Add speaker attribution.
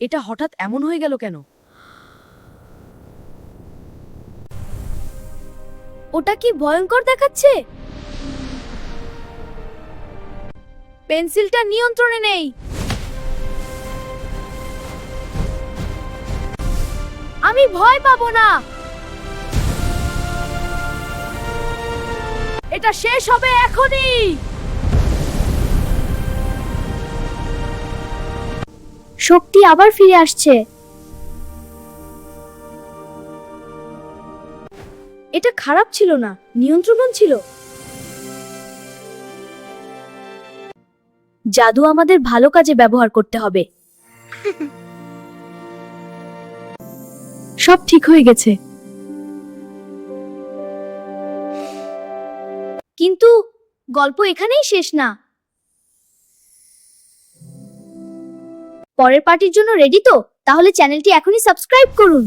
Speaker 1: এটা হঠাৎ এমন হয়ে গেল কেন?
Speaker 2: ওটা কি ভয়ঙ্কর দেখাচ্ছে? পেন্সিলটা নিয়ন্ত্রণে নেই। আমি ভয় পাবো না। এটা শেষ হবে এখনই। শক্তি আবার ফিরে আসছে। এটা খারাপ ছিল না, নিয়ন্ত্রণ ছিল। জাদু আমাদের ভালো কাজে ব্যবহার করতে হবে। সব ঠিক হয়ে গেছে। কিন্তু গল্প এখানেই শেষ না। পরের পার্টির জন্য রেডি তো? তাহলে চ্যানেলটি এখনই সাবস্ক্রাইব করুন।